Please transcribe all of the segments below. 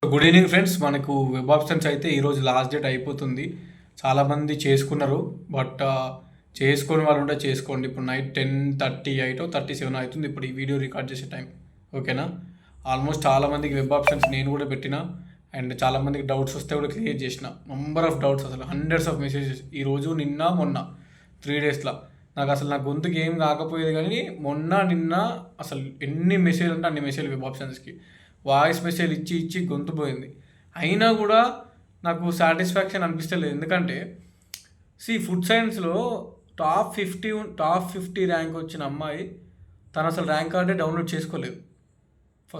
Good evening friends. మనకు web options అయితే ఈరోజు లాస్ట్ డేట్ అయిపోతుంది. చాలామంది చేసుకున్నారు. బట్ చేసుకొని వాళ్ళు ఉంటే చేసుకోండి. ఇప్పుడు నైట్ 10:38 37 అవుతుంది ఇప్పుడు ఈ వీడియో రికార్డ్ చేసే టైం. ఓకేనా? ఆల్మోస్ట్ చాలామందికి వెబ్ ఆప్షన్స్ నేను కూడా పెట్టిన. అండ్ చాలామందికి డౌట్స్ వస్తే కూడా క్లియర్ చేసిన. నంబర్ ఆఫ్ డౌట్స్, అసలు హండ్రెడ్స్ ఆఫ్ మెసేజెస్ ఈరోజు, నిన్న, మొన్న 3 డేస్లో. నా గొంతుకి ఏం కాకపోయేది, కానీ మొన్న నిన్న అసలు ఎన్ని మెసేజ్లు అంటే అన్ని మెసేజ్లు వెబ్ ఆప్షన్స్కి. వాయిస్ మెసేజ్ ఇచ్చి ఇచ్చి గొంతు పోయింది. అయినా కూడా నాకు సాటిస్ఫాక్షన్ అనిపిస్తలేదు. ఎందుకంటే ఫుడ్ సైన్స్లో టాప్ 50 ర్యాంక్ వచ్చిన అమ్మాయి తను అసలు ర్యాంక్ కార్డే డౌన్లోడ్ చేసుకోలేదు.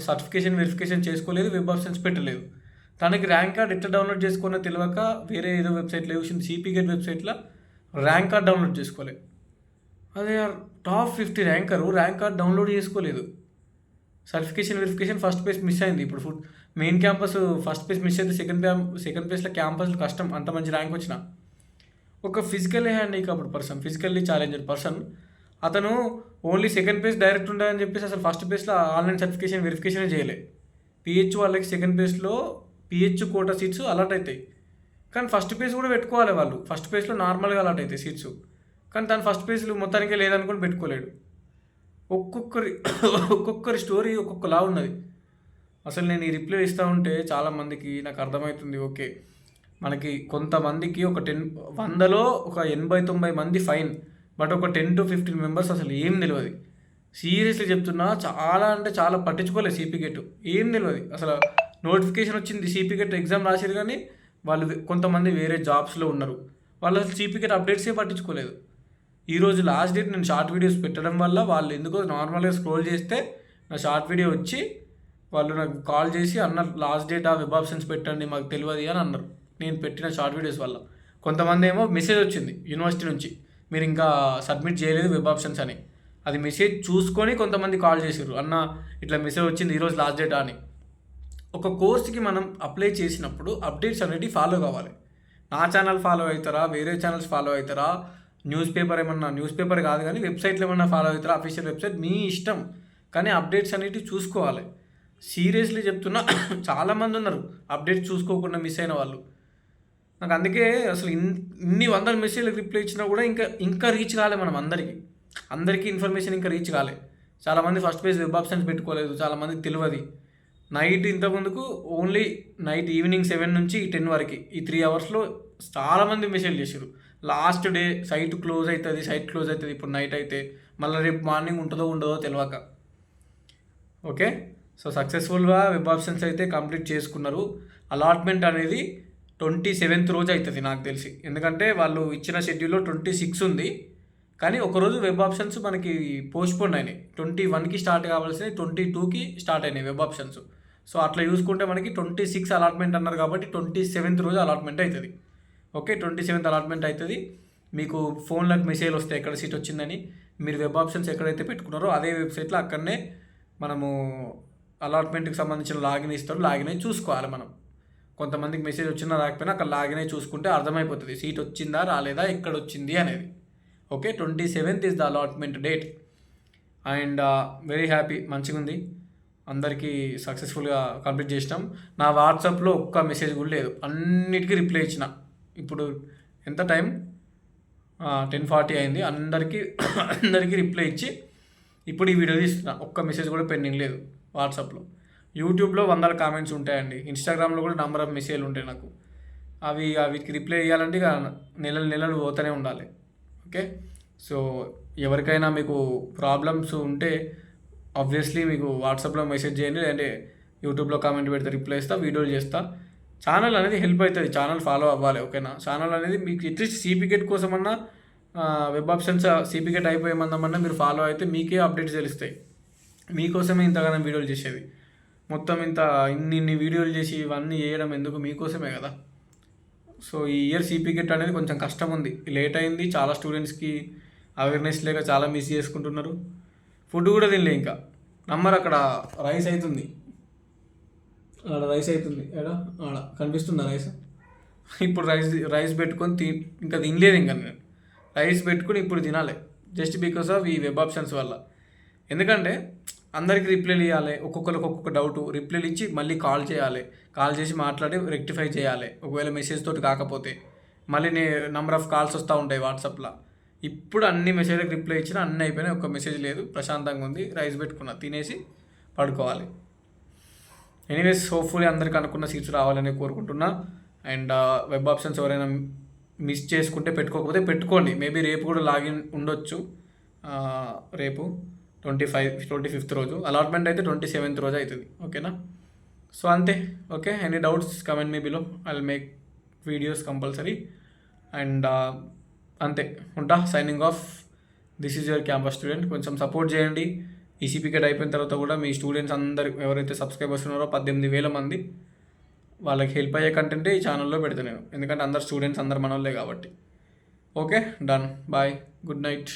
సర్టిఫికేషన్ వెరిఫికేషన్ చేసుకోలేదు, వెబ్ ఆప్షన్స్ పెట్టలేదు. తనకి ర్యాంక్ కార్డ్ ఎట్లా డౌన్లోడ్ చేసుకున్నా తెలియక వేరే ఏదో వెబ్సైట్లో చూసింది. సిపి గేట్ వెబ్సైట్లో ర్యాంక్ కార్డ్ డౌన్లోడ్ చేసుకోలేదు. అదే top 50 ranker rank card download చేసుకోలేదు. Certification verification first page miss అయింది. ఇప్పుడు main campus first page miss అయితే సెకండ్ పేజ్లో క్యాంపస్లో కష్టం, అంత మంచి ర్యాంక్ వచ్చిన. ఒక physically handicapped person, physically challenged person, అతను ఓన్లీ సెకండ్ పేజ్ డైరెక్ట్ ఉండాలని చెప్పేసి అసలు ఫస్ట్ పేజ్లో ఆన్లైన్ సర్టిఫికేషన్ వెరిఫికేషన్ చేయలే. పిహెచ్ వాళ్ళకి సెకండ్ పేజ్లో పిహెచ్ కోటా సీట్స్ అలాట్ అవుతాయి, కానీ ఫస్ట్ పేజ్ కూడా పెట్టుకోవాలి వాళ్ళు. ఫస్ట్ పేజ్లో నార్మల్గా అలాట్ అవుతాయి సీట్స్, కానీ తను ఫస్ట్ పేజ్లో మొత్తానికే లేదనుకుని పెట్టుకోలేడు. ఒక్కొక్కరి స్టోరీ ఒక్కొక్కలా ఉన్నది. అసలు నేను ఈ రిప్లై ఇస్తూ ఉంటే చాలామందికి నాకు అర్థమవుతుంది. ఓకే, మనకి కొంతమందికి ఒక 100లో ఒక 80-90 మంది ఫైన్, బట్ ఒక 10 to 15 మెంబర్స్ అసలు ఏం తెలియదు. సీరియస్లీ చెప్తున్నా, చాలా అంటే చాలా పట్టించుకోలేదు. సిపి గేట్ ఏం తెలియదు అసలు. నోటిఫికేషన్ వచ్చింది, సిపి గేట్ ఎగ్జామ్ రాసారు, కానీ వాళ్ళు కొంతమంది వేరే జాబ్స్లో ఉన్నారు. వాళ్ళు అసలు సిపి గేట్ అప్డేట్సే పట్టించుకోలేదు. ఈరోజు లాస్ట్ డేట్ నేను షార్ట్ వీడియోస్ పెట్టడం వల్ల వాళ్ళు ఎందుకో నార్మల్గా స్క్రోల్ చేస్తే నా షార్ట్ వీడియో వచ్చి వాళ్ళు నాకు కాల్ చేసి అన్నారు, లాస్ట్ డేట్ ఆ వెబ్ ఆప్షన్స్ పెట్టండి మాకు తెలియదు అని అన్నారు. నేను పెట్టిన షార్ట్ వీడియోస్ వల్ల. కొంతమంది ఏమో మెసేజ్ వచ్చింది యూనివర్సిటీ నుంచి, మీరు ఇంకా సబ్మిట్ చేయలేదు వెబ్ ఆప్షన్స్ అని. అది మెసేజ్ చూసుకొని కొంతమంది కాల్ చేసారు, అన్న ఇట్లా మెసేజ్ వచ్చింది ఈరోజు లాస్ట్ డేట్ అని. ఒక కోర్స్కి మనం అప్లై చేసినప్పుడు అప్డేట్స్ అనేవి ఫాలో కావాలి. నా ఛానల్ ఫాలో అవుతారా, వేరే ఛానల్స్ ఫాలో అవుతారా, న్యూస్ పేపర్ కాదు కానీ వెబ్సైట్లో ఏమన్నా ఫాలో అవుతారా, అఫీషియల్ వెబ్సైట్ మీ ఇష్టం, కానీ అప్డేట్స్ అనేటివి చూసుకోవాలి. సీరియస్లీ చెప్తున్నా, చాలామంది ఉన్నారు అప్డేట్స్ చూసుకోకుండా మిస్ అయిన వాళ్ళు. నాకు అందుకే అసలు ఇన్ని 100 మెసేజ్లకు రిప్లై ఇచ్చినా కూడా ఇంకా రీచ్ కాలే. మనం అందరికీ ఇన్ఫర్మేషన్ ఇంకా రీచ్ కాలే. చాలామంది ఫస్ట్ పేజ్ వెబ్ ఆప్షన్స్ పెట్టుకోలేదు, చాలామందికి తెలియదు. నైట్ ఇంతకుముందుకు ఓన్లీ నైట్ ఈవినింగ్ 7 నుంచి 10 వరకు ఈ 3 అవర్స్లో చాలామంది మెసేజ్ చేశారు. లాస్ట్ డే సైట్ క్లోజ్ అవుతుంది ఇప్పుడు నైట్ అయితే, మళ్ళీ రేపు మార్నింగ్ ఉంటుందో ఉండదో తెలియక. ఓకే, సో సక్సెస్ఫుల్గా వెబ్ ఆప్షన్స్ అయితే కంప్లీట్ చేసుకున్నారు. అలాట్మెంట్ అనేది 27th రోజు అవుతుంది నాకు తెలిసి, ఎందుకంటే వాళ్ళు ఇచ్చిన షెడ్యూల్లో 26 ఉంది, కానీ ఒకరోజు వెబ్ ఆప్షన్స్ మనకి పోస్ట్పోన్ అయినాయి. 21కి స్టార్ట్ కావాల్సినవి 22కి స్టార్ట్ అయినాయి వెబ్ ఆప్షన్స్. సో అట్లా చూసుకుంటే మనకి 26 అలాట్మెంట్ అన్నారు కాబట్టి 27th రోజు అలాట్మెంట్ అవుతుంది. ఓకే, 27th అలాట్మెంట్ అవుతుంది. మీకు ఫోన్లకు మెసేజ్ వస్తాయి ఎక్కడ సీట్ వచ్చిందని. మీరు వెబ్ ఆప్షన్స్ ఎక్కడైతే పెట్టుకున్నారో అదే వెబ్సైట్లో అక్కడనే మనము అలాట్మెంట్కి సంబంధించిన లాగిన్ ఇస్తారు, లాగిన్ అయి చూసుకోవాలి మనం. కొంతమందికి మెసేజ్ వచ్చినా రాకపోయినా అక్కడ లాగిన్ అయి చూసుకుంటే అర్థమైపోతుంది సీట్ వచ్చిందా రాలేదా, ఎక్కడ వచ్చింది అనేది. Okay, 27th is the allotment date. And very happy, మంచిగా ఉంది. అందరికీ సక్సెస్ఫుల్గా కంప్లీట్ చేసినాం. నా వాట్సాప్లో ఒక్క మెసేజ్ కూడా లేదు, అన్నిటికీ రిప్లై ఇచ్చిన. ఇప్పుడు ఎంత టైం 10:40 అయింది. అందరికీ రిప్లై ఇచ్చి ఇప్పుడు ఈ వీడియో తీస్తున్నా. ఒక్క మెసేజ్ కూడా పెండింగ్ లేదు వాట్సాప్లో. యూట్యూబ్లో 100 కామెంట్స్ ఉంటాయండి, ఇన్స్టాగ్రామ్లో కూడా నెంబర్ ఆఫ్ మెసేజ్లు ఉంటాయి నాకు. వీటికి రిప్లై ఇవ్వాలంటే ఇక నెలలు పోతూనే ఉండాలి. ఓకే, సో ఎవరికైనా మీకు ప్రాబ్లమ్స్ ఉంటే ఆబ్వియస్లీ మీకు వాట్సాప్లో మెసేజ్ చేయండి, లేదంటే యూట్యూబ్లో కామెంట్ పెడితే రిప్లై ఇస్తా, వీడియోలు చేస్తా. ఛానల్ అనేది హెల్ప్ అవుతుంది, ఛానల్ ఫాలో అవ్వాలి. ఓకేనా, ఛానల్ అనేది మీకు అట్లీస్ట్ సిపి గేట్ కోసమన్నా, వెబ్ ఆప్షన్స్ సిపి గేట్ అయిపోయేమన్నా మీరు ఫాలో అయితే మీకే అప్డేట్స్ తెలుస్తాయి. మీకోసమే ఇంతగానో వీడియోలు చేసేది. మొత్తం ఇన్ని వీడియోలు చేసి ఇవన్నీ చేయడం ఎందుకు, మీకోసమే కదా. సో ఈ ఇయర్ సిపి గేట్ అనేది కొంచెం కష్టం ఉంది, లేట్ అయింది. చాలా స్టూడెంట్స్కి అవేర్నెస్ లేక చాలా మిస్ చేసుకుంటున్నారు. ఫుడ్ కూడా తినలే ఇంకా. అక్కడ రైస్ అవుతుంది, ఆడ కనిపిస్తుందా రైస్. ఇప్పుడు రైస్ పెట్టుకొని ఇంకా తినలేదు. ఇంకా నేను రైస్ పెట్టుకుని ఇప్పుడు తినాలి, జస్ట్ బికాస్ ఆఫ్ ఈ వెబ్ ఆప్షన్స్ వల్ల. ఎందుకంటే అందరికి రిప్లైలు ఇవ్వాలి, ఒక్కొక్కరికి ఒక్కొక్క డౌట్ రిప్లైలు ఇచ్చి మళ్ళీ కాల్ చేయాలి, కాల్ చేసి మాట్లాడి రెక్టిఫై చేయాలి. ఒకవేళ మెసేజ్ తోటి కాకపోతే మళ్ళీ నెంబర్ ఆఫ్ కాల్స్ వస్తూ ఉంటాయి వాట్సాప్లో. ఇప్పుడు అన్ని మెసేజ్లకు రిప్లై ఇచ్చినా అన్నీ అయిపోయినాయి, ఒక్క మెసేజ్ లేదు, ప్రశాంతంగా ఉంది, రైస్ పెట్టుకున్నా, తినేసి పడుకోవాలి. ఎనీవేస్ హోప్ఫుల్లీ అందరికీ అనుకున్న సీట్స్ రావాలని కోరుకుంటున్నా. అండ్ వెబ్ ఆప్షన్స్ ఎవరైనా మిస్ చేసుకుంటే పెట్టుకోకపోతే పెట్టుకోండి. మేబీ రేపు కూడా లాగిన్ ఉండొచ్చు. రేపు 25th రోజు, అలాట్మెంట్ అయితే 27th రోజు అవుతుంది. ఓకేనా? సో అంతే. Okay, any doubts comment me below, I will make videos compulsory. And అంతే, ఉంటా. Signing off. This is your campus student. కొంచెం సపోర్ట్ చేయండి. ఈసీపీకేట్ అయిపోయిన తర్వాత కూడా మీ స్టూడెంట్స్ అందరు ఎవరైతే సబ్స్క్రైబర్స్ ఉన్నారో 18,000 మంది, వాళ్ళకి హెల్ప్ అయ్యే కంటెంటే ఈ ఛానల్లో పెడతాను నేను, ఎందుకంటే అందరు స్టూడెంట్స్ అందరు మనోళ్ళే కాబట్టి. Okay, done. Bye, good night.